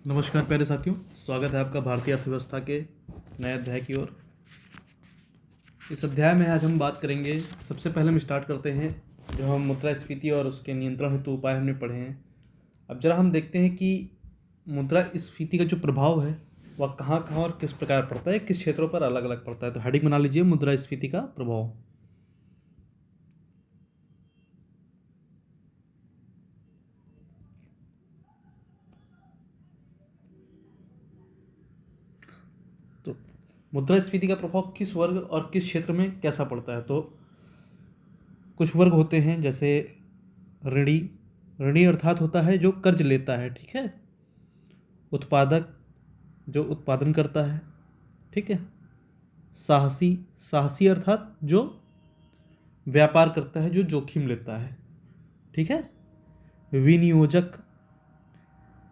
नमस्कार प्यारे साथियों, स्वागत है आपका भारतीय अर्थव्यवस्था के नए अध्याय की ओर। इस अध्याय में आज हम बात करेंगे। सबसे पहले हम स्टार्ट करते हैं जो हम मुद्रास्फीति और उसके नियंत्रण हेतु उपाय हमने पढ़े हैं। अब जरा हम देखते हैं कि मुद्रास्फीति का जो प्रभाव है वह कहाँ कहाँ और किस प्रकार पड़ता है, किस क्षेत्रों पर अलग अलग पड़ता है। तो हेडिंग बना लीजिए, मुद्रास्फीति का प्रभाव। तो मुद्रास्फीति का प्रभाव किस वर्ग और किस क्षेत्र में कैसा पड़ता है। तो कुछ वर्ग होते हैं जैसे ऋणी। ऋणी अर्थात होता है जो कर्ज लेता है, ठीक है। उत्पादक, जो उत्पादन करता है, ठीक है। साहसी, साहसी अर्थात जो व्यापार करता है, जो जोखिम लेता है, ठीक है। विनियोजक,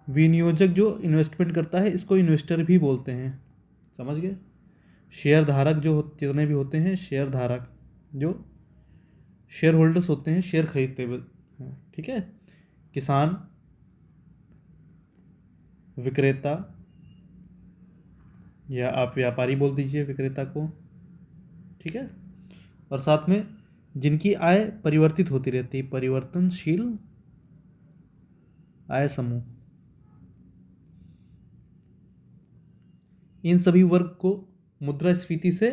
विनियोजक जो इन्वेस्टमेंट करता है, इसको इन्वेस्टर भी बोलते हैं, समझ गए। शेयर धारक, जो जितने भी होते हैं शेयर धारक, जो शेयर होल्डर्स होते हैं, शेयर खरीदते हुए, ठीक है। किसान, विक्रेता, या आप व्यापारी बोल दीजिए विक्रेता को, ठीक है। और साथ में जिनकी आय परिवर्तित होती रहती है, परिवर्तनशील आय समूह, इन सभी वर्ग को मुद्रास्फीति से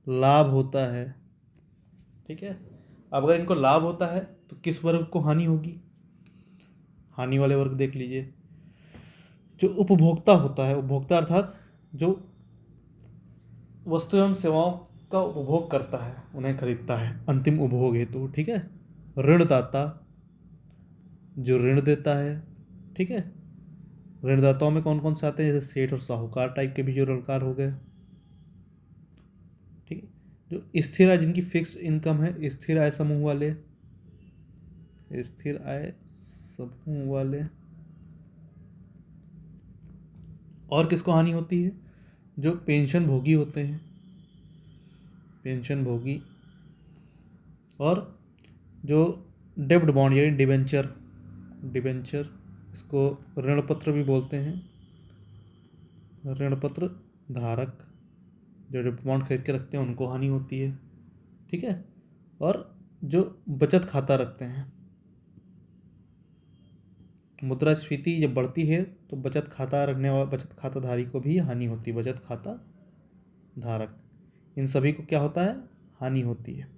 लाभ होता है, ठीक है। अब अगर इनको लाभ होता है तो किस वर्ग को हानि होगी। हानि वाले वर्ग देख लीजिए। जो उपभोक्ता होता है, उपभोक्ता अर्थात जो वस्तु एवं सेवाओं का उपभोग करता है, उन्हें खरीदता है अंतिम उपभोग हेतु, ठीक है। ऋणदाता, जो ऋण देता है, ठीक है। ऋणदाताओं में कौन कौन से आते हैं, जैसे सेठ और साहूकार टाइप के भी जो ऋणकार हो गए, ठीक है। जो स्थिर आय, जिनकी फिक्स इनकम है, स्थिर आय समूह वाले, स्थिर आय समूह वाले। और किसको हानि होती है, जो पेंशन भोगी होते हैं, पेंशन भोगी। और जो डेब्ट बॉन्ड यानी डिबेंचर, डिबेंचर, इसको ऋणपत्र भी बोलते हैं, ऋणपत्र धारक, जो डेब्ट बॉन्ड खरीद के रखते हैं, उनको हानि होती है, ठीक है। और जो बचत खाता रखते हैं, मुद्रास्फीति जब बढ़ती है तो बचत खाता रखने वाला, बचत खाता धारी को भी हानि होती है, बचत खाता धारक, इन सभी को क्या होता है, हानि होती है,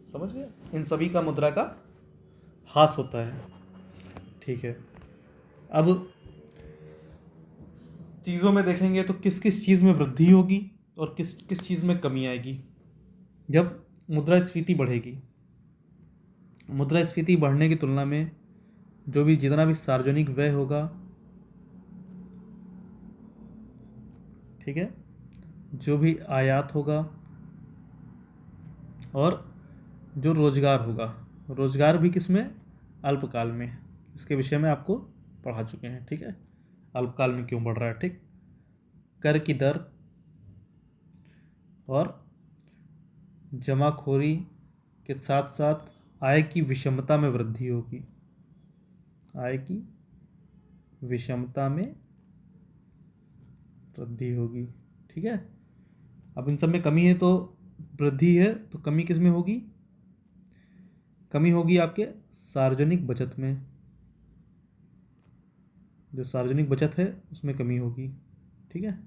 समझ गए। इन सभी का मुद्रा का ह्रास होता है, ठीक है। अब चीज़ों में देखेंगे तो किस किस चीज़ में वृद्धि होगी और किस किस चीज़ में कमी आएगी जब मुद्रास्फीति बढ़ेगी। मुद्रास्फीति बढ़ने की तुलना में जो भी जितना भी सार्वजनिक व्यय होगा, ठीक है, जो भी आयात होगा और जो रोजगार होगा, रोजगार भी किसमें, अल्पकाल में, इसके विषय में आपको पढ़ा चुके हैं, ठीक है। अल्पकाल में क्यों बढ़ रहा है, ठीक। कर की दर और जमाखोरी के साथ साथ आय की विषमता में वृद्धि होगी, आय की विषमता में वृद्धि होगी, ठीक है। अब इन सब में कमी है तो वृद्धि है, तो कमी किस में होगी, कमी होगी आपके सार्वजनिक बचत में, जो सार्वजनिक बचत है उसमें कमी होगी, ठीक है।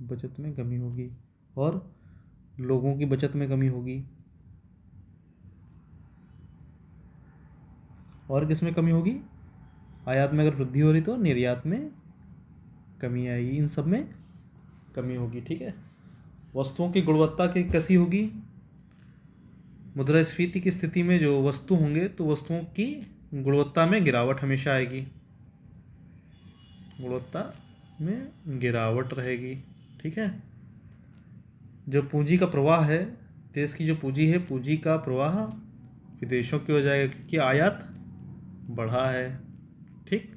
बचत में कमी होगी और लोगों की बचत में कमी होगी। और किस में कमी होगी, आयात में अगर वृद्धि हो रही तो निर्यात में कमी आएगी, इन सब में कमी होगी, ठीक है। वस्तुओं की गुणवत्ता की कैसी होगी, मुद्रास्फीति की स्थिति में जो वस्तु होंगे तो वस्तुओं की गुणवत्ता में गिरावट हमेशा आएगी, गुणवत्ता में गिरावट रहेगी, ठीक है। जो पूंजी का प्रवाह है, देश की जो पूंजी है, पूंजी का प्रवाह विदेशों की हो जाएगा क्योंकि आयात बढ़ा है, ठीक।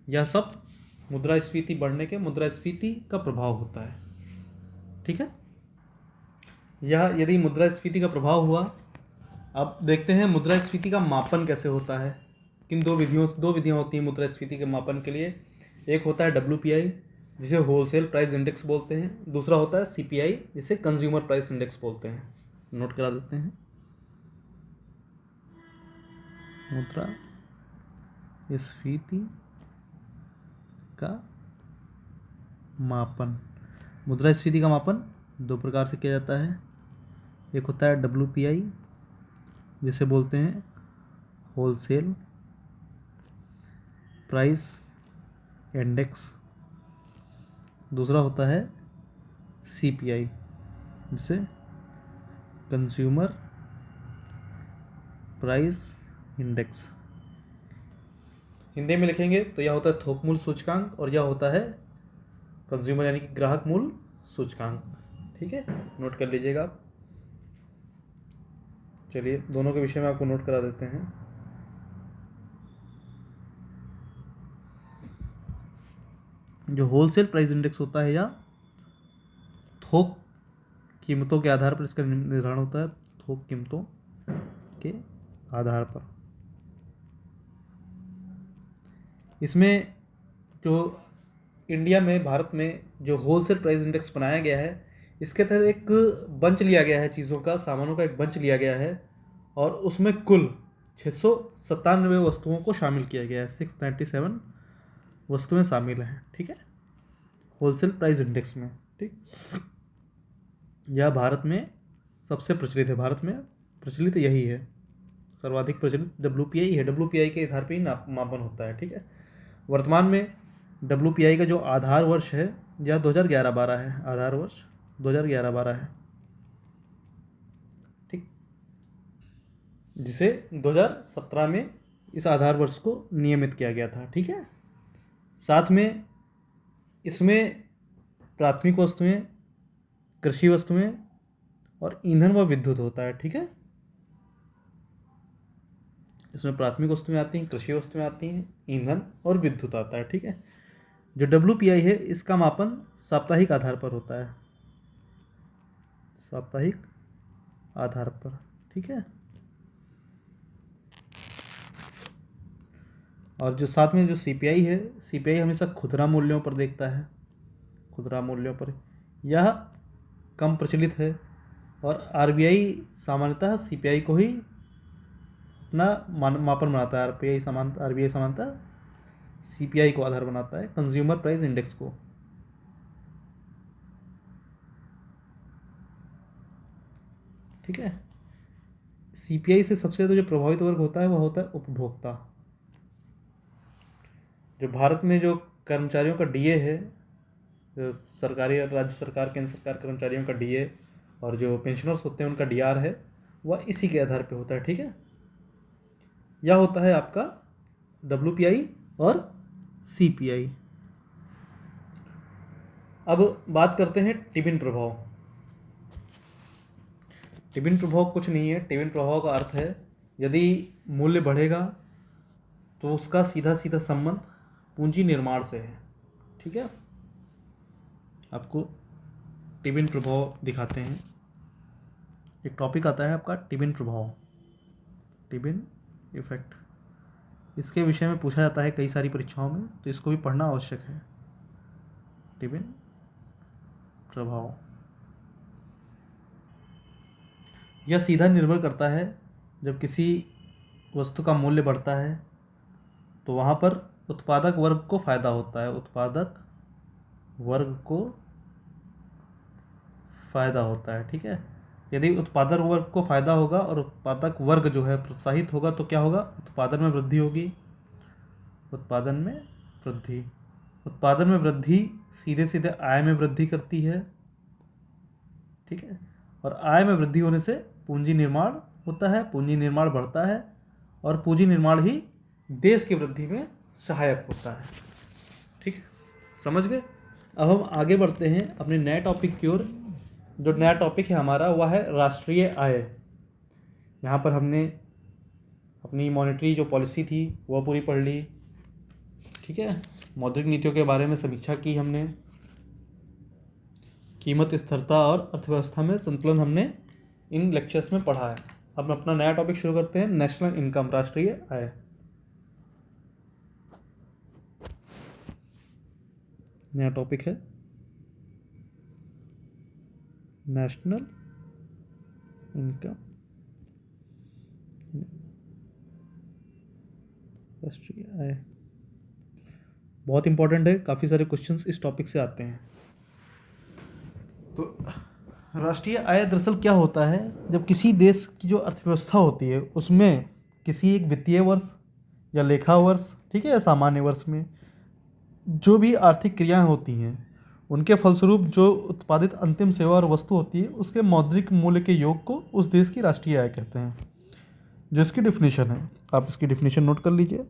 यह सब मुद्रास्फीति बढ़ने के मुद्रास्फीति का प्रभाव होता है, ठीक है। यह यदि मुद्रास्फीति का प्रभाव हुआ अब देखते हैं मुद्रास्फीति का मापन कैसे होता है। किन दो विधियां होती हैं मुद्रास्फीति के मापन के लिए। एक होता है WPI जिसे होलसेल प्राइस इंडेक्स बोलते हैं, दूसरा होता है CPI जिसे कंज्यूमर प्राइस इंडेक्स बोलते हैं। नोट करा देते हैं। मुद्रास्फीति का मापन। मुद्रास्फीति का मापन दो प्रकार से किया जाता है। एक होता है WPI जिसे बोलते हैं होलसेल प्राइस इंडेक्स, दूसरा होता है CPI जिसे कंज्यूमर प्राइस इंडेक्स। हिंदी में लिखेंगे तो यह होता है थोक मूल्य सूचकांक और यह होता है कंज्यूमर यानी कि ग्राहक मूल्य सूचकांक। ठीक है, नोट कर लीजिएगा आप। चलिए दोनों के विषय में आपको नोट करा देते हैं। जो होलसेल प्राइस इंडेक्स होता है या थोक कीमतों के आधार पर इसका निर्धारण होता है, थोक कीमतों के आधार पर। इसमें जो इंडिया में, भारत में जो होलसेल प्राइस इंडेक्स बनाया गया है, इसके तहत एक बंच लिया गया है, चीज़ों का, सामानों का एक बंच लिया गया है और उसमें कुल 697 वस्तुओं को शामिल किया गया है। 697 वस्तुएं शामिल हैं। ठीक है, होलसेल प्राइस इंडेक्स में। ठीक, यह भारत में सबसे प्रचलित है। भारत में प्रचलित यही है, सर्वाधिक प्रचलित WPI है। WPI के आधार पर ही मापन होता है। ठीक है, वर्तमान में WPI का जो आधार वर्ष है यह 2011-12 है। आधार वर्ष 2011-12 है। ठीक, जिसे 2017 में इस आधार वर्ष को नियमित किया गया था। ठीक है, साथ में इसमें प्राथमिक वस्तुएं, कृषि वस्तुएं और ईंधन व विद्युत होता है। ठीक है, इसमें प्राथमिक वस्तुएं आती हैं, कृषि वस्तुएं आती हैं, ईंधन और विद्युत आता है। ठीक है, जो WPI है इसका मापन साप्ताहिक आधार पर होता है, साप्ताहिक आधार पर। ठीक है, और जो साथ में जो CPI है, CPI हमेशा खुदरा मूल्यों पर देखता है, खुदरा मूल्यों पर। यह कम प्रचलित है और RBI सामान्यतः CPI को ही अपना मापन बनाता है। RBI सामान्यतः CPI को आधार बनाता है, कंज्यूमर प्राइस इंडेक्स को। ठीक है, CPI से सबसे ज़्यादा जो प्रभावित वर्ग होता है वह होता है उपभोक्ता। जो भारत में जो कर्मचारियों का DA है, जो सरकारी और राज्य सरकार, केंद्र सरकार कर्मचारियों का DA और जो पेंशनर्स होते हैं उनका DR है, वह इसी के आधार पे होता है। ठीक है, यह होता है आपका WPI और CPI। अब बात करते हैं टिबिन प्रभाव। टिबिन प्रभाव कुछ नहीं है। टिबिन प्रभाव का अर्थ है यदि मूल्य बढ़ेगा तो उसका सीधा सीधा संबंध पूंजी निर्माण से है। ठीक है, आपको टिबिन प्रभाव दिखाते हैं। एक टॉपिक आता है आपका टिबिन प्रभाव, टिबिन इफेक्ट। इसके विषय में पूछा जाता है कई सारी परीक्षाओं में, तो इसको भी पढ़ना आवश्यक है। टिबिन प्रभाव यह सीधा निर्भर करता है, जब किसी वस्तु का मूल्य बढ़ता है तो वहाँ पर उत्पादक वर्ग को फ़ायदा होता है, उत्पादक वर्ग को फ़ायदा होता है। ठीक है, यदि उत्पादक वर्ग को फ़ायदा होगा और उत्पादक वर्ग जो है प्रोत्साहित होगा तो क्या होगा, उत्पादन में वृद्धि होगी। उत्पादन में वृद्धि, उत्पादन में वृद्धि सीधे सीधे आय में वृद्धि करती है। ठीक है, और आय में वृद्धि होने से पूंजी निर्माण होता है, पूंजी निर्माण बढ़ता है और पूंजी निर्माण ही देश की वृद्धि में सहायक होता है। ठीक है, समझ गए। अब हम आगे बढ़ते हैं अपने नए टॉपिक की ओर। जो नया टॉपिक है हमारा वह है राष्ट्रीय आय। यहाँ पर हमने अपनी मॉनेटरी जो पॉलिसी थी वह पूरी पढ़ ली। ठीक है, मौद्रिक नीतियों के बारे में समीक्षा की हमने, कीमत स्थिरता और अर्थव्यवस्था में संतुलन हमने इन लेक्चर्स में पढ़ा है। अब अपना नया टॉपिक शुरू करते हैं, नेशनल इनकम, राष्ट्रीय आय। नया टॉपिक है नेशनल इनकम, राष्ट्रीय आय। बहुत इंपॉर्टेंट है, काफ़ी सारे क्वेश्चंस इस टॉपिक से आते हैं। तो राष्ट्रीय आय दरअसल क्या होता है, जब किसी देश की जो अर्थव्यवस्था होती है उसमें किसी एक वित्तीय वर्ष या लेखा वर्ष, ठीक है, या सामान्य वर्ष में जो भी आर्थिक क्रियाएं होती हैं उनके फलस्वरूप जो उत्पादित अंतिम सेवा और वस्तु होती है उसके मौद्रिक मूल्य के योग को उस देश की राष्ट्रीय आय कहते हैं। जो इसकी डिफिनीशन है, आप इसकी डिफिनीशन नोट कर लीजिए।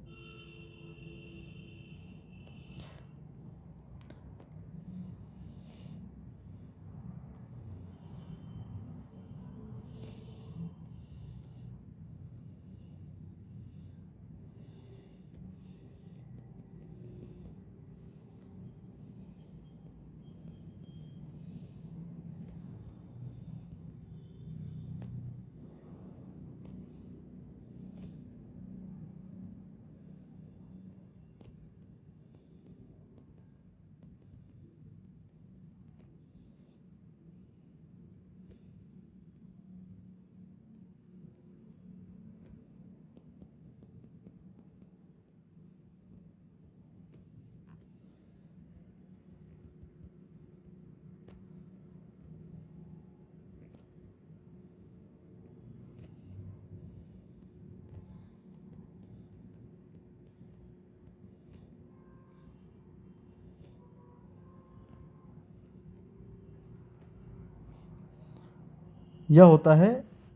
यह होता है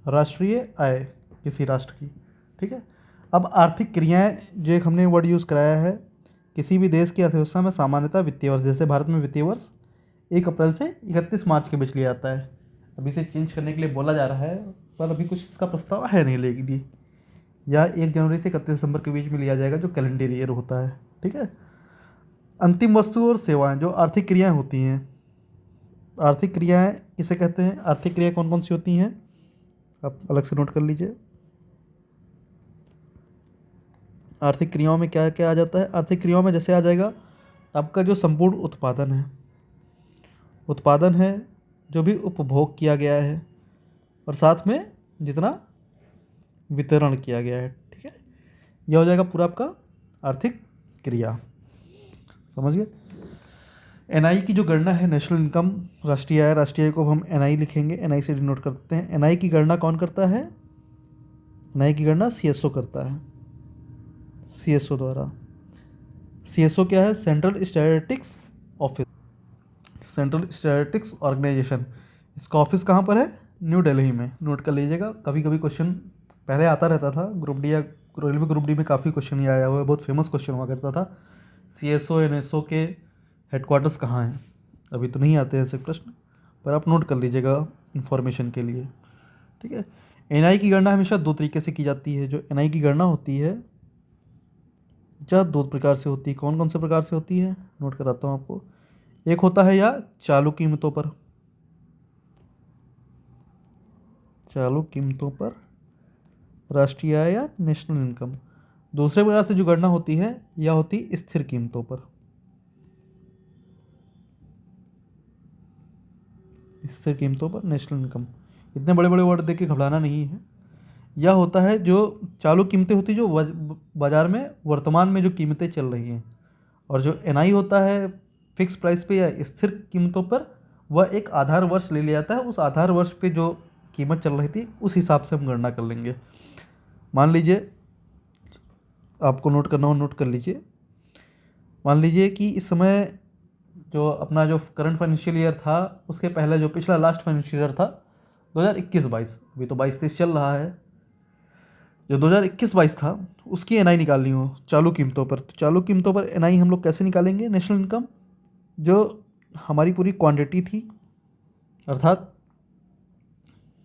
राष्ट्रीय आय किसी राष्ट्र की, ठीक है। अब आर्थिक क्रियाएं, जो एक हमने वर्ड यूज़ कराया है, किसी भी देश की अर्थव्यवस्था में सामान्यतः वित्तीय वर्ष, जैसे भारत में वित्तीय वर्ष 1 अप्रैल से 31 मार्च के बीच लिया जाता है। अभी इसे चेंज करने के लिए बोला जा रहा है, पर अभी कुछ इसका प्रस्ताव है नहीं लेने के लिए। या 1 जनवरी से 31 दिसंबर के बीच में लिया जाएगा, जो कैलेंडर ईयर होता है, ठीक है। अंतिम वस्तु और सेवाएं, जो आर्थिक क्रियाएं होती हैं, आर्थिक क्रियाएं किसे कहते हैं, आर्थिक क्रियाएं कौन कौन सी होती हैं, आप अलग से नोट कर लीजिए। आर्थिक क्रियाओं में क्या क्या आ जाता है, आर्थिक क्रियाओं में जैसे आ जाएगा आपका जो संपूर्ण उत्पादन है, उत्पादन है जो भी उपभोग किया गया है, और साथ में जितना वितरण किया गया है, ठीक है। यह हो जाएगा पूरा आपका आर्थिक क्रिया, समझ गए। एनआई की जो गणना है, नेशनल इनकम, राष्ट्रीय आय, राष्ट्रीय आय को हम एनआई लिखेंगे, एनआई से डिनोट कर देते हैं। एनआई की गणना कौन करता है, एनआई की गणना सीएसओ करता है, सीएसओ द्वारा। सीएसओ क्या है, central statistics office, central statistics organisation. इसका ऑफिस कहाँ पर है, न्यू दिल्ली में, नोट कर लीजिएगा। कभी कभी क्वेश्चन पहले आता रहता था, ग्रुप डी या रेलवे ग्रुप डी में काफ़ी क्वेश्चन ये आया हुआ है, बहुत फेमस क्वेश्चन हुआ करता था, सीएसओ एनएसओ के हेडक्वार्टर्स कहाँ हैं। अभी तो नहीं आते हैं ऐसे प्रश्न, पर आप नोट कर लीजिएगा इन्फॉर्मेशन के लिए, ठीक है। एनआई की गणना हमेशा 2 तरीके से की जाती है। जो एनआई की गणना होती है या 2 प्रकार से होती है। कौन कौन से प्रकार से होती है, नोट कराता हूँ आपको। एक होता है या चालू कीमतों पर, चालू कीमतों पर राष्ट्रीय आय या नेशनल इनकम। दूसरे प्रकार से जो गणना होती है यह होती स्थिर कीमतों पर, स्थिर कीमतों पर नेशनल इनकम। इतने बड़े बड़े वर्ड देख के घबराना नहीं है। यह होता है जो चालू कीमतें होती जो बाज़ार में वर्तमान में जो कीमतें चल रही हैं, और जो एनआई होता है फिक्स प्राइस पे या स्थिर कीमतों पर, वह एक आधार वर्ष ले लिया जाता है। उस आधार वर्ष पे जो कीमत चल रही थी उस हिसाब से हम गणना कर लेंगे। मान लीजिए, आपको नोट करना हो नोट कर लीजिए। मान लीजिए कि इस समय जो अपना जो करंट फाइनेंशियल ईयर था उसके पहले जो पिछला लास्ट फाइनेंशियल ईयर था 2021-22, अभी तो 22-23 चल रहा है, जो 2021-22 था उसकी एनआई निकालनी हो चालू कीमतों पर, तो चालू कीमतों पर एनआई हम लोग कैसे निकालेंगे, नेशनल इनकम, जो हमारी पूरी क्वांटिटी थी, अर्थात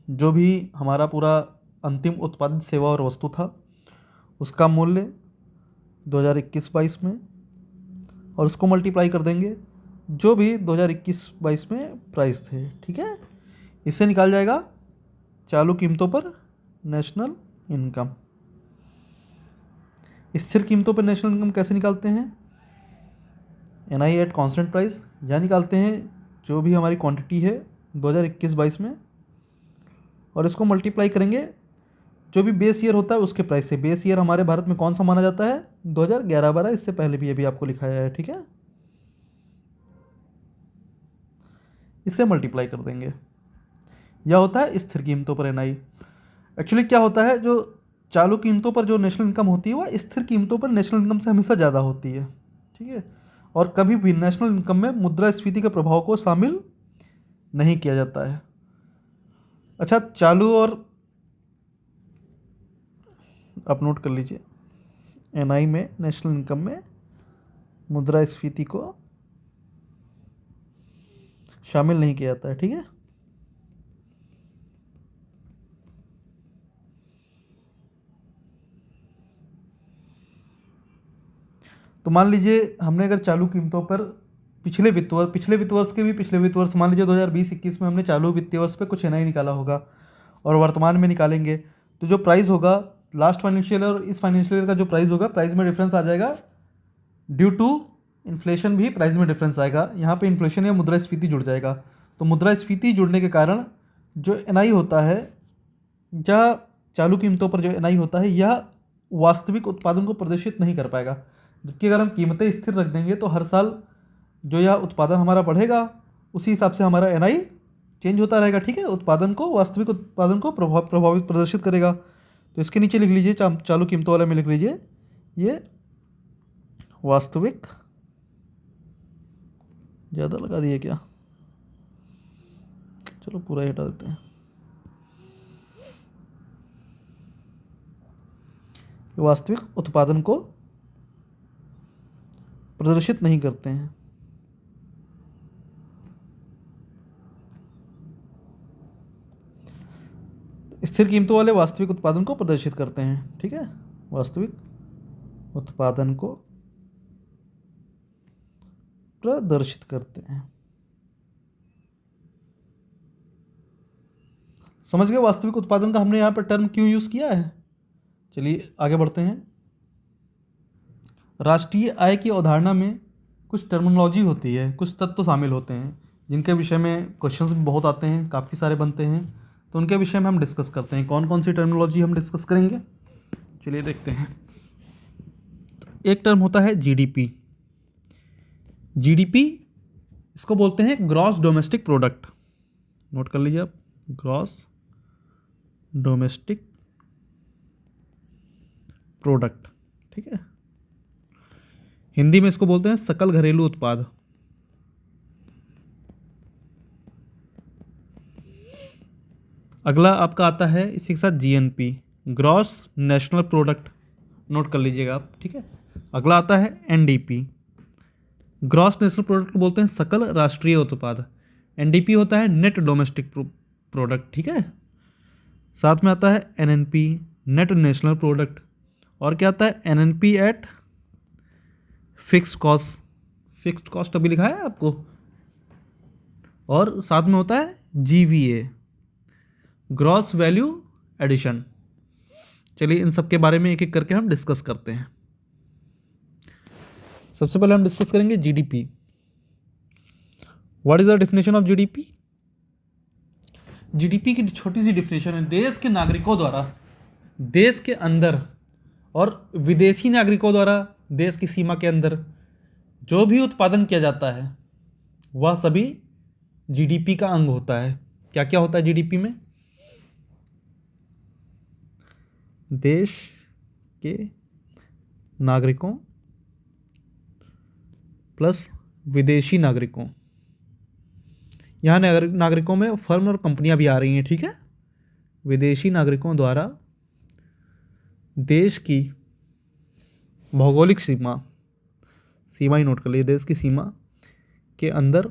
जो भी हमारा पूरा अंतिम उत्पादित सेवा और वस्तु था उसका मूल्य 2021-22 में, और उसको मल्टीप्लाई कर देंगे जो भी 2021-22 में प्राइस थे, ठीक है। इससे निकाल जाएगा चालू कीमतों पर नेशनल इनकम। स्थिर कीमतों पर नेशनल इनकम कैसे निकालते हैं? एनआई एट कांस्टेंट प्राइस, या निकालते हैं जो भी हमारी क्वांटिटी है 2021-22 में, और इसको मल्टीप्लाई करेंगे जो भी बेस ईयर होता है उसके प्राइस से। बेस ईयर हमारे भारत में कौन सा माना जाता है? 2011-12, इससे पहले भी अभी आपको लिखाया है, ठीक है। इससे मल्टीप्लाई कर देंगे। यह होता है स्थिर कीमतों पर एनआई। एक्चुअली क्या होता है, जो चालू कीमतों पर जो नेशनल इनकम होती है वह स्थिर कीमतों पर नेशनल इनकम से हमेशा ज़्यादा होती है, ठीक है। और कभी भी नेशनल इनकम में मुद्रास्फीति के प्रभाव को शामिल नहीं किया जाता है। अच्छा, चालू और आप नोट कर लीजिए, एनआई में नेशनल इनकम में मुद्रास्फीति को शामिल नहीं किया जाता है, ठीक है। तो मान लीजिए हमने अगर चालू कीमतों पर पिछले वित्त वर्ष के भी पिछले वित्त वर्ष, मान लीजिए 2020-21 में हमने चालू वित्तीय वर्ष पे कुछ एनआई निकाला होगा और वर्तमान में निकालेंगे, तो जो प्राइस होगा लास्ट फाइनेंशियल ईयर और इस फाइनेंशियल ईयर का जो प्राइस होगा, प्राइस में डिफरेंस आ जाएगा। ड्यू टू इन्फ्लेशन भी प्राइस में डिफरेंस आएगा। यहाँ पे इन्फ्लेशन या मुद्रास्फीति जुड़ जाएगा। तो मुद्रास्फीति जुड़ने के कारण जो एनआई होता है, या चालू कीमतों पर जो एनआई होता है, यह वास्तविक उत्पादन को प्रदर्शित नहीं कर पाएगा। जबकि अगर हम कीमतें स्थिर रख देंगे तो हर साल जो यह उत्पादन हमारा बढ़ेगा, उसी हिसाब से हमारा एनआई चेंज होता रहेगा, ठीक है। उत्पादन को, वास्तविक उत्पादन को प्रभावित प्रदर्शित करेगा। तो इसके नीचे लिख लीजिए, चालू कीमतों वाले में लिख लीजिए, ये वास्तविक, ज़्यादा लगा दिए क्या, चलो पूरा ही हटा देते हैं। वास्तविक उत्पादन को प्रदर्शित नहीं करते हैं। स्थिर कीमतों वाले वास्तविक उत्पादन को प्रदर्शित करते हैं, ठीक है। वास्तविक उत्पादन को प्रदर्शित करते हैं। समझ गए वास्तविक उत्पादन का हमने यहाँ पर टर्म क्यों यूज किया है? चलिए आगे बढ़ते हैं। राष्ट्रीय आय की अवधारणा में कुछ टर्मिनोलॉजी होती है, कुछ तत्व शामिल होते हैं जिनके विषय में क्वेश्चंस भी बहुत आते हैं, काफ़ी सारे बनते हैं। तो उनके विषय में हम डिस्कस करते हैं। कौन कौन सी टर्मिनोलॉजी हम डिस्कस करेंगे, चलिए देखते हैं। एक टर्म होता है जीडीपी। जीडीपी इसको बोलते हैं ग्रॉस डोमेस्टिक प्रोडक्ट। नोट कर लीजिए आप, ग्रॉस डोमेस्टिक प्रोडक्ट, ठीक है। हिंदी में इसको बोलते हैं सकल घरेलू उत्पाद। अगला आपका आता है इसी के साथ GNP, gross national product. Note कर लीजिएगा आप, ठीक है। अगला आता है एनडीपी, ग्रॉस नेशनल प्रोडक्ट को बोलते हैं सकल राष्ट्रीय उत्पाद। एनडीपी होता है नेट डोमेस्टिक प्रोडक्ट, ठीक है। साथ में आता है एनएनपी, नेट नेशनल प्रोडक्ट। और क्या आता है? NNP at fixed cost. Fixed cost अभी लिखा है आपको। और साथ में होता है जीवीए, ग्रॉस वैल्यू एडिशन। चलिए इन सब के बारे में एक एक करके हम डिस्कस करते हैं। सबसे पहले हम डिस्कस करेंगे GDP. What is the definition of GDP? GDP की छोटी सी डेफिनेशन है, देश के नागरिकों द्वारा देश के अंदर और विदेशी नागरिकों द्वारा देश की सीमा के अंदर जो भी उत्पादन किया जाता है वह सभी जीडीपी का अंग होता है। क्या क्या होता है जीडीपी में? देश के नागरिकों प्लस विदेशी नागरिकों। यहाँ नागरिकों में फर्म और कंपनियां भी आ रही हैं, ठीक है। विदेशी नागरिकों द्वारा देश की भौगोलिक सीमा ही नोट कर लीजिए, देश की सीमा के अंदर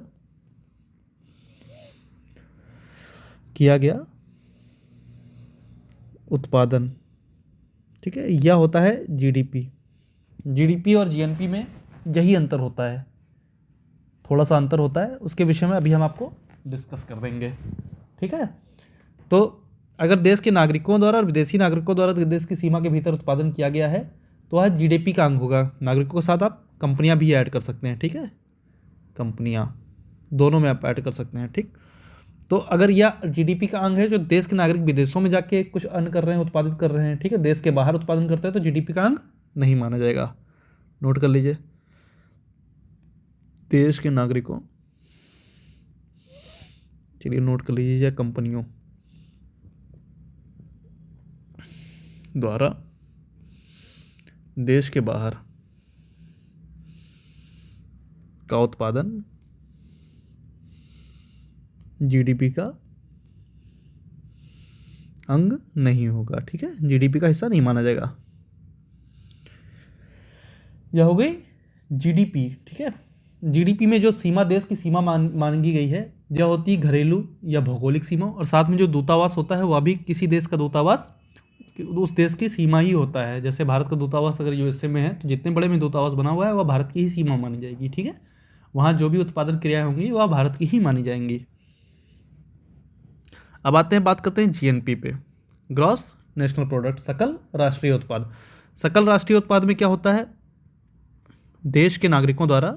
किया गया उत्पादन, ठीक है, यह होता है जीडीपी। जीडीपी और जीएनपी में यही अंतर होता है, थोड़ा सा अंतर होता है, उसके विषय में अभी हम आपको डिस्कस कर देंगे, ठीक है। तो अगर देश के नागरिकों द्वारा और विदेशी नागरिकों द्वारा देश की सीमा के भीतर उत्पादन किया गया है तो वह जीडीपी का अंग होगा। नागरिकों के साथ आप कंपनियां भी ऐड कर सकते हैं, ठीक है, कंपनियां दोनों में आप ऐड कर सकते हैं, ठीक। तो अगर यह जीडीपी का अंग है, जो देश के नागरिक विदेशों में जाके कुछ अर्न कर रहे हैं, उत्पादित कर रहे हैं, ठीक है, देश के बाहर उत्पादन करते हैं, तो जीडीपी का अंग नहीं माना जाएगा। नोट कर लीजिए, देश के नागरिकों, चलिए नोट कर लीजिए, या कंपनियों द्वारा देश के बाहर का उत्पादन जीडीपी का अंग नहीं होगा, ठीक है, जीडीपी का हिस्सा नहीं माना जाएगा। यह हो गई जीडीपी, ठीक है। जीडीपी में जो सीमा, देश की सीमा मांगी गई है, यह होती है घरेलू या भौगोलिक सीमा, और साथ में जो दूतावास होता है वह भी किसी देश का दूतावास उस देश की सीमा ही होता है। जैसे भारत का दूतावास अगर यूएसए में है तो जितने बड़े में दूतावास बना हुआ है वह भारत की ही सीमा मानी जाएगी, ठीक है। वहाँ जो भी उत्पादन क्रियाएं होंगी वह भारत की ही मानी जाएंगी। अब आते हैं, बात करते हैं जीएनपी पे, ग्रॉस नेशनल प्रोडक्ट, सकल राष्ट्रीय उत्पाद। सकल राष्ट्रीय उत्पाद में क्या होता है, देश के नागरिकों द्वारा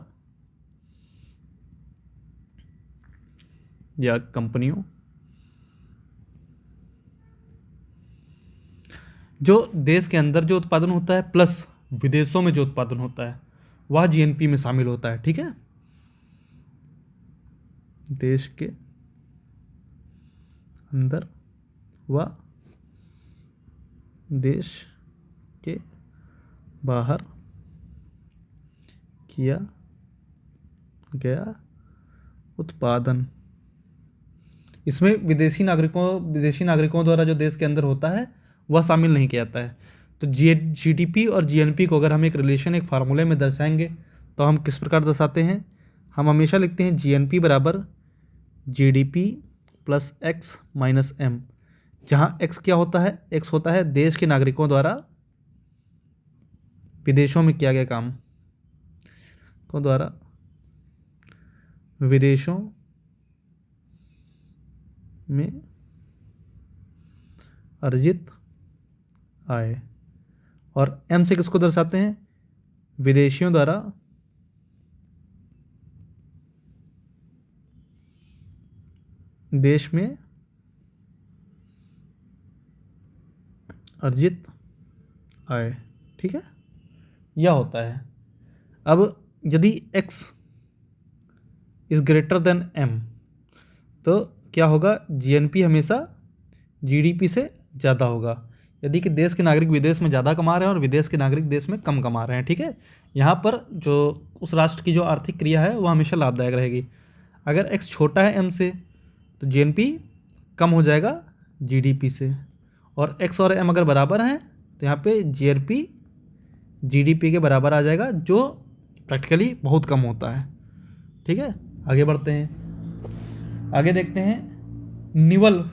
या कंपनियों जो देश के अंदर जो उत्पादन होता है प्लस विदेशों में जो उत्पादन होता है वह जीएनपी में शामिल होता है, ठीक है। देश के अंदर व देश के बाहर किया गया उत्पादन, इसमें विदेशी नागरिकों द्वारा जो देश के अंदर होता है वह शामिल नहीं किया जाता है। तो जीडीपी और जीएनपी को अगर हम एक रिलेशन, एक फार्मूले में दर्शाएंगे तो हम किस प्रकार दर्शाते हैं, हम हमेशा लिखते हैं जीएनपी बराबर GDP plus X minus M, जहाँ एक्स क्या होता है, एक्स होता है देश के नागरिकों द्वारा विदेशों में किया गया काम को द्वारा विदेशों में अर्जित आय, और एम से किसको दर्शाते हैं, विदेशियों द्वारा देश में अर्जित आय, ठीक है, यह होता है। अब यदि x is greater than m तो क्या होगा, जीएनपी हमेशा जीडीपी से ज़्यादा होगा। यदि कि देश के नागरिक विदेश में ज़्यादा कमा रहे हैं और विदेश के नागरिक देश में कम कमा रहे हैं, ठीक है, यहाँ पर जो उस राष्ट्र की जो आर्थिक क्रिया है वह हमेशा लाभदायक रहेगी। अगर x छोटा है m से तो जीएनपी कम हो जाएगा जीडीपी से, और x और m अगर बराबर हैं तो यहाँ पे जीएनपी जीडीपी के बराबर आ जाएगा, जो प्रैक्टिकली बहुत कम होता है, ठीक है। आगे बढ़ते हैं, आगे देखते हैं निवल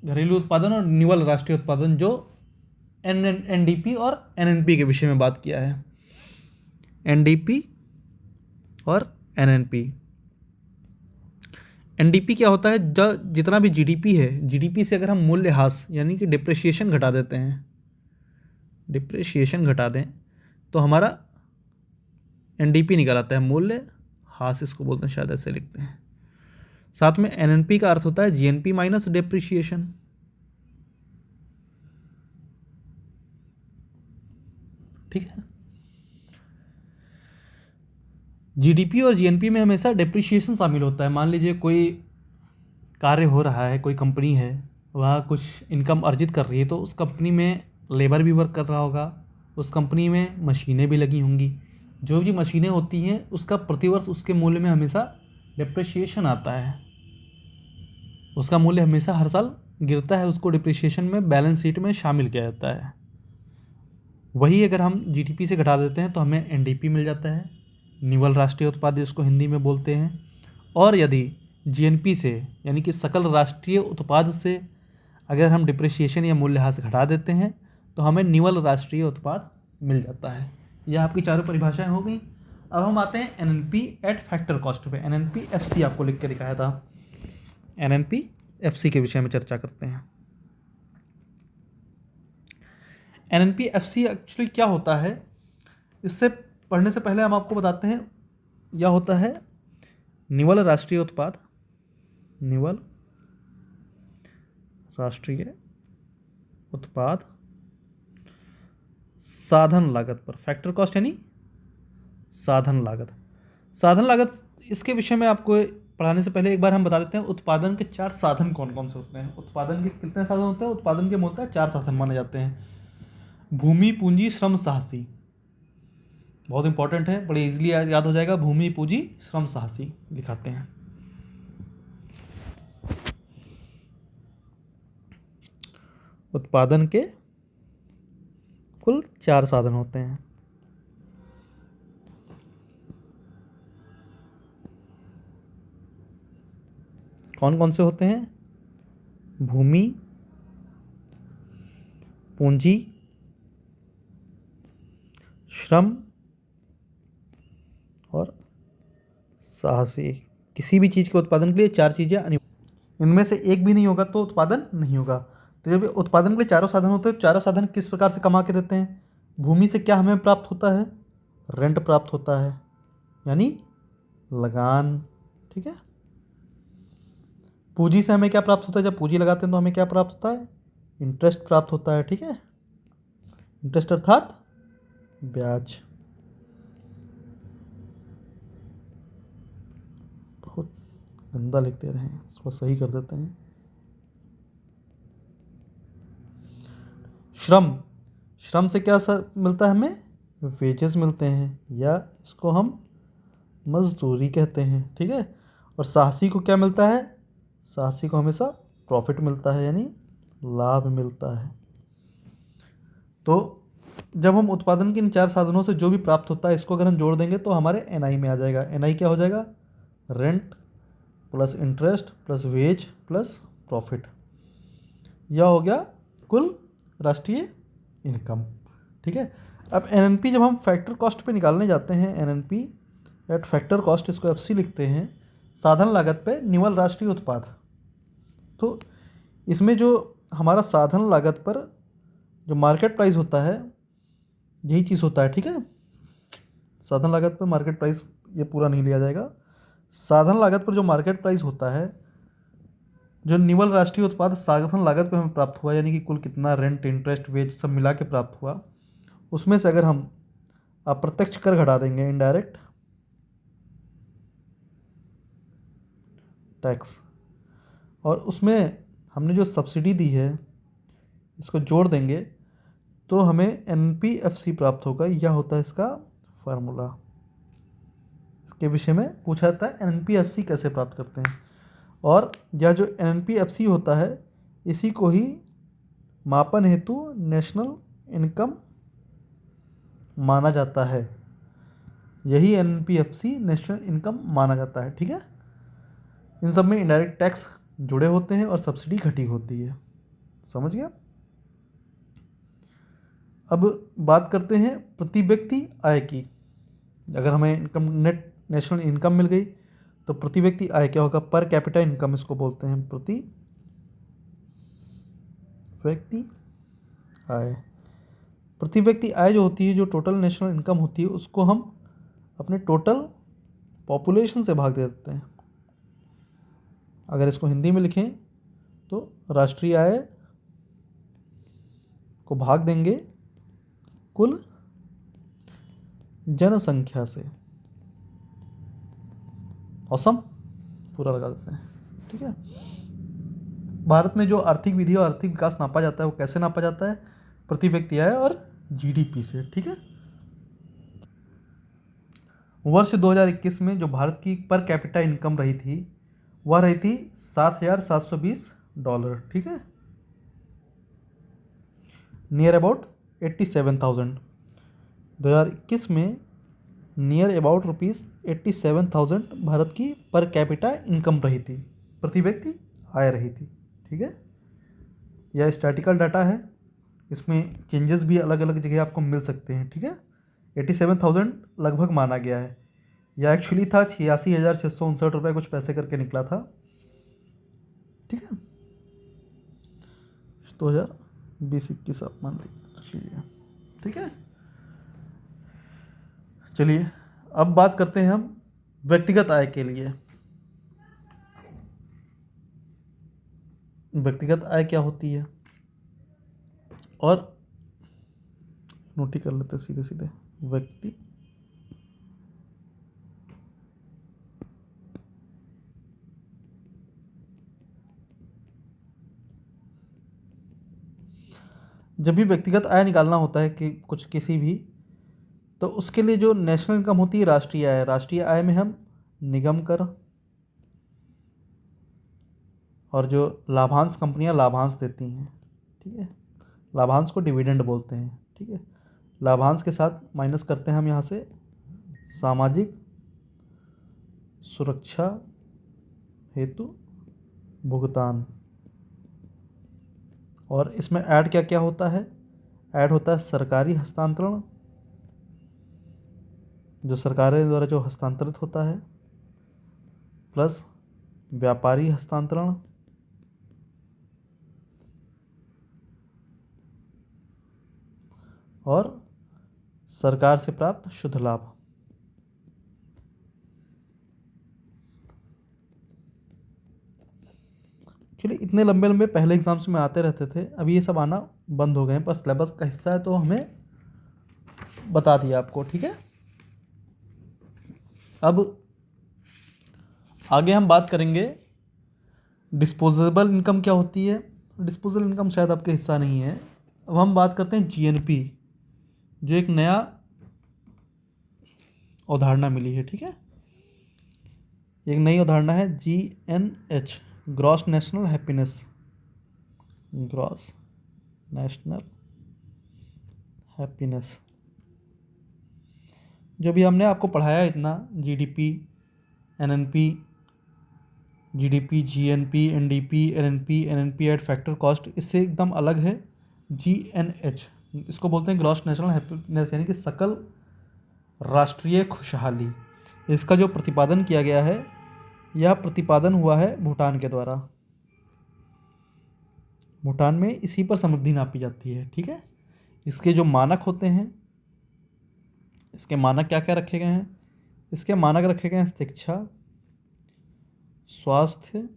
घरेलू उत्पादन और निवल राष्ट्रीय उत्पादन, जो एनडीपी और एनएनपी के विषय में बात किया है। एनडीपी और एनएनपी, एनडीपी क्या होता है, जितना भी जीडीपी है, जीडीपी से अगर हम मूल्यह्रास यानी कि डिप्रिसिएशन घटा देते हैं, डिप्रिसिएशन घटा दें तो हमारा एनडीपी निकल आता है, मूल्य ह्रास इसको बोलते हैं, शायद ऐसे लिखते हैं। साथ में एनएनपी का अर्थ होता है जीएनपी माइनस डिप्रिसिएशन, ठीक है। जीडीपी और जीएनपी में हमेशा डिप्रिसिएशन शामिल होता है। मान लीजिए कोई कार्य हो रहा है, कोई कंपनी है, वह कुछ इनकम अर्जित कर रही है, तो उस कंपनी में लेबर भी वर्क कर रहा होगा, उस कंपनी में मशीनें भी लगी होंगी, जो भी मशीनें होती हैं उसका प्रतिवर्ष उसके मूल्य में हमेशा डिप्रिसिएशन आता है, उसका मूल्य हमेशा हर साल गिरता है, उसको डिप्रिसिएशन में बैलेंस शीट में शामिल किया जाता है। वही अगर हम जीडीपी से घटा देते हैं तो हमें एनडीपी मिल जाता है, निवल राष्ट्रीय उत्पाद जिसको हिंदी में बोलते हैं। और यदि जीएनपी से यानी कि सकल राष्ट्रीय उत्पाद से अगर हम डिप्रिसिएशन या मूल्यह्रास घटा देते हैं तो हमें निवल राष्ट्रीय उत्पाद मिल जाता है। यह आपकी चारों परिभाषाएं हो गई। अब हम आते हैं एनएनपी एट फैक्टर कॉस्ट पे। एनएनपी एफसी आपको लिख के दिखाया था, एनएनपी एफसी के विषय में चर्चा करते हैं। एनएनपीएफसी एक्चुअली क्या होता है, इससे पढ़ने से पहले हम आपको बताते हैं। यह होता है निवल राष्ट्रीय उत्पाद, निवल राष्ट्रीय उत्पाद साधन लागत पर, फैक्टर कॉस्ट यानी साधन लागत। साधन लागत इसके विषय में आपको पढ़ाने से पहले एक बार हम बता देते हैं उत्पादन के 4 साधन कौन कौन से होते हैं। उत्पादन के कितने साधन होते हैं? उत्पादन के मूलतः 4 साधन माने जाते हैं। भूमि, पूंजी, श्रम, साहसी। बहुत इंपॉर्टेंट है, बड़े इजीली याद हो जाएगा। भूमि, पूंजी, श्रम, साहसी लिखाते हैं। उत्पादन के कुल 4 साधन होते हैं। कौन कौन से होते हैं? भूमि, पूंजी, श्रम और साहसी। किसी भी चीज़ के उत्पादन के लिए 4 चीज़ें इनमें से एक भी नहीं होगा तो उत्पादन नहीं होगा। तो जब उत्पादन के लिए चारों साधन होते हैं, चारों साधन किस प्रकार से कमा के देते हैं? भूमि से क्या हमें प्राप्त होता है? रेंट प्राप्त होता है, यानी लगान। ठीक है। पूंजी से हमें क्या प्राप्त होता है? जब पूंजी लगाते हैं तो हमें क्या प्राप्त होता है? इंटरेस्ट प्राप्त होता है। ठीक है, इंटरेस्ट अर्थात ब्याज। बहुत गंदा लिखते रहे हैं, इसको सही कर देते हैं। श्रम, श्रम से क्या मिलता है हमें? वेजेस मिलते हैं, या इसको हम मजदूरी कहते हैं। ठीक है। और साहसी को क्या मिलता है? साहसी को हमेशा प्रॉफिट मिलता है, यानी लाभ मिलता है। तो जब हम उत्पादन के इन 4 साधनों से जो भी प्राप्त होता है, इसको अगर हम जोड़ देंगे तो हमारे एनआई में आ जाएगा। एनआई क्या हो जाएगा? Rent plus interest plus wage plus profit. यह हो गया कुल राष्ट्रीय इनकम। ठीक है। अब एनएनपी जब हम फैक्टर कॉस्ट पे निकालने जाते हैं, एनएनपी एट फैक्टर कॉस्ट, इसको एफसी लिखते हैं, साधन लागत पे निवल राष्ट्रीय उत्पाद। तो इसमें जो हमारा साधन लागत पर जो मार्केट प्राइस होता है, यही चीज़ होता है। ठीक है। साधन लागत पर मार्केट प्राइस, ये पूरा नहीं लिया जाएगा। साधन लागत पर जो मार्केट प्राइस होता है, जो निवल राष्ट्रीय उत्पाद साधन लागत पे हमें प्राप्त हुआ, यानी कि कुल कितना रेंट, इंटरेस्ट, वेज सब मिला के प्राप्त हुआ, उसमें से अगर हम अप्रत्यक्ष कर घटा देंगे, इनडायरेक्ट टैक्स, और उसमें हमने जो सब्सिडी दी है इसको जोड़ देंगे, तो हमें एनपीएफसी प्राप्त होगा। यह होता है इसका फार्मूला। इसके विषय में पूछा जाता है एनपीएफसी कैसे प्राप्त करते हैं। और यह जो एनपीएफसी होता है, इसी को ही मापन हेतु नेशनल इनकम माना जाता है। यही एनपीएफसी नेशनल इनकम माना जाता है। ठीक है। इन सब में इनडायरेक्ट टैक्स जुड़े होते हैं और सब्सिडी घटी होती है। समझ गया? अब बात करते हैं प्रति व्यक्ति आय की। अगर हमें इनकम, नेट नेशनल इनकम मिल गई, तो प्रति व्यक्ति आय क्या होगा? पर कैपिटा इनकम इसको बोलते हैं, प्रति व्यक्ति आय। प्रति व्यक्ति आय जो होती है, जो टोटल नेशनल इनकम होती है, उसको हम अपने टोटल पॉपुलेशन से भाग दे देते हैं। अगर इसको हिंदी में लिखें तो राष्ट्रीय आय को भाग देंगे कुल जनसंख्या से। औसम पूरा लगा देते हैं। ठीक है। भारत में जो आर्थिक विधि और आर्थिक विकास नापा जाता है, वो कैसे नापा जाता है? प्रति व्यक्ति आय और जीडीपी से। ठीक है। वर्ष 2021 में जो भारत की पर कैपिटा इनकम रही थी, वह रही थी $7,720। ठीक है। Near about 87,000। 2021 में नियर अबाउट ₹87,000 भारत की पर कैपिटा इनकम रही थी, प्रति व्यक्ति आय रही थी। ठीक है। यह स्टैटिकल डाटा है, इसमें चेंजेस भी अलग अलग जगह आपको मिल सकते हैं। ठीक है। 87,000 लगभग माना गया है। यह एक्चुअली था 86,659 रुपये कुछ पैसे करके निकला था। ठीक है। 2020-21 आप मान लीजिए। चाहिए। ठीक है, चलिए अब बात करते हैं हम व्यक्तिगत आय के लिए। व्यक्तिगत आय क्या होती है, और नोट ही कर लेते सीधे सीधे। व्यक्ति जब भी व्यक्तिगत आय निकालना होता है कि कुछ किसी भी, तो उसके लिए जो नेशनल इनकम होती है राष्ट्रीय आय, राष्ट्रीय आय में हम निगम कर और जो लाभांश कंपनियां लाभांश देती हैं, ठीक है, लाभांश को डिविडेंड बोलते हैं। ठीक है, लाभांश के साथ माइनस करते हैं हम यहाँ से सामाजिक सुरक्षा हेतु भुगतान। और इसमें ऐड क्या क्या होता है, ऐड होता है सरकारी हस्तांतरण, जो सरकार द्वारा जो हस्तांतरित होता है, प्लस व्यापारी हस्तांतरण, और सरकार से प्राप्त शुद्ध लाभ। एक्चुअली इतने लंबे लंबे पहले एग्जाम्स में आते रहते थे, अभी ये सब आना बंद हो गए हैं, पर सिलेबस का हिस्सा है तो हमें बता दिया आपको। ठीक है, अब आगे हम बात करेंगे डिस्पोजेबल इनकम क्या होती है। डिस्पोजेबल इनकम शायद आपके हिस्सा नहीं है। अब हम बात करते हैं जीएनपी, जो एक नया अवधारणा मिली है। ठीक है, एक नई अवधारणा है GNH, gross national happiness, gross national happiness. जो भी हमने आपको पढ़ाया इतना, GDP, NNP, GDP, GNP, NDP, NNP, NNP eight factor cost, इससे एकदम अलग है जीएनएच। इसको बोलते हैं ग्रॉस नेशनल हैप्पीनेस, यानी कि सकल राष्ट्रीय खुशहाली। इसका जो प्रतिपादन किया गया है, यह प्रतिपादन हुआ है भूटान के द्वारा। भूटान में इसी पर समृद्धि नापी जाती है। ठीक है, इसके जो मानक होते हैं, इसके मानक क्या क्या रखे गए हैं, इसके मानक रखे गए हैं शिक्षा, स्वास्थ्य,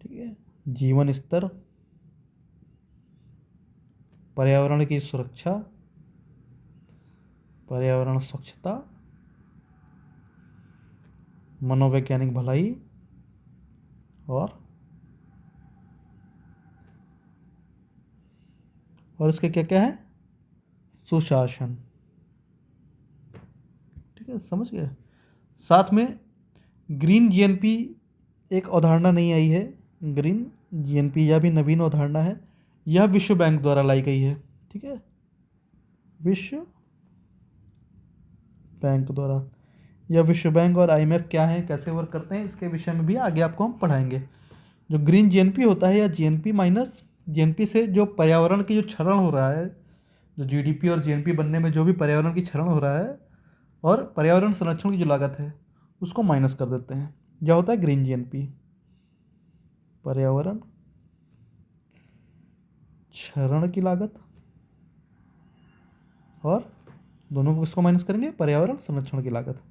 ठीक है, जीवन स्तर, पर्यावरण की सुरक्षा, पर्यावरण स्वच्छता, मनोवैज्ञानिक भलाई, और इसके क्या क्या है, सुशासन। ठीक है, समझ गए। साथ में ग्रीन जीएनपी एक अवधारणा नहीं आई है। ग्रीन जीएनपी यह भी नवीन अवधारणा है, यह विश्व बैंक द्वारा लाई गई है। ठीक है, विश्व बैंक द्वारा। यह विश्व बैंक और आईएमएफ क्या है, कैसे वर्क करते हैं, इसके विषय में भी आगे आपको हम पढ़ाएंगे। जो ग्रीन जीएनपी होता है, या जीएनपी माइनस जीएनपी से जो पर्यावरण की जो क्षरण हो रहा है, जो जीडीपी और जीएनपी बनने में जो भी पर्यावरण की क्षरण हो रहा है, और पर्यावरण संरक्षण की जो लागत है, उसको माइनस कर देते हैं। यह होता है ग्रीन जीएनपी, पर्यावरण क्षरण की लागत, और दोनों को किसको माइनस करेंगे, पर्यावरण संरक्षण की लागत।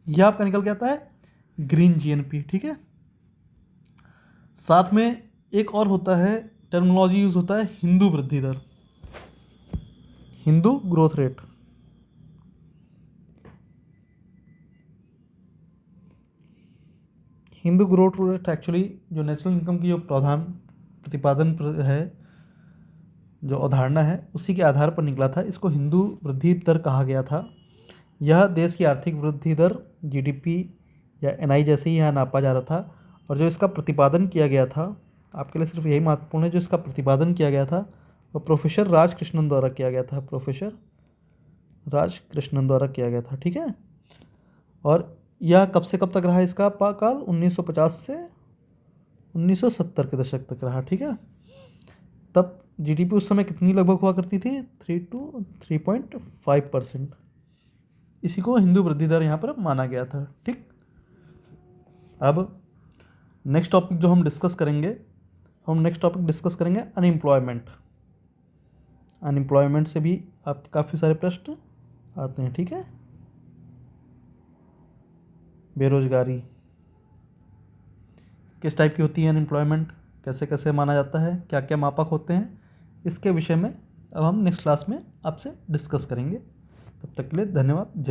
यह आपका निकल के आता है ग्रीन जीएनपी। ठीक है, साथ में एक और होता है, टर्मिनोलॉजी यूज होता है हिंदू वृद्धि दर, Hindu growth rate. Hindu growth rate actually जो नेशनल इनकम की जो प्रतिपादन है, जो अवधारणा है, उसी के आधार पर निकला था। इसको हिंदू वृद्धि दर कहा गया था। यह देश की आर्थिक वृद्धि दर, जीडीपी या एनआई जैसे ही यहाँ नापा जा रहा था। और जो इसका प्रतिपादन किया गया था, आपके लिए सिर्फ यही महत्वपूर्ण है, जो इसका प्रतिपादन किया गया था वो प्रोफेसर राजकृष्णन द्वारा किया गया था, प्रोफेसर राजकृष्णन द्वारा किया गया था। ठीक है, और यह कब से कब तक रहा, इसका काल 1950 से 1970 के दशक तक रहा। ठीक है, तब जीडीपी उस समय कितनी लगभग हुआ करती थी, 3 to 3.5%। इसी को हिंदू वृद्धि दर यहाँ पर माना गया था। ठीक, अब नेक्स्ट टॉपिक जो हम डिस्कस करेंगे, अनएम्प्लॉयमेंट। अनएम्प्लॉयमेंट से भी आपके काफ़ी सारे प्रश्न आते हैं, ठीक है। बेरोजगारी किस टाइप की होती है, अनएम्प्लॉयमेंट कैसे कैसे माना जाता है, क्या क्या मापक होते हैं, इसके विषय में अब हम नेक्स्ट क्लास में आपसे डिस्कस करेंगे। तब तक के लिए धन्यवाद। जय हिंद।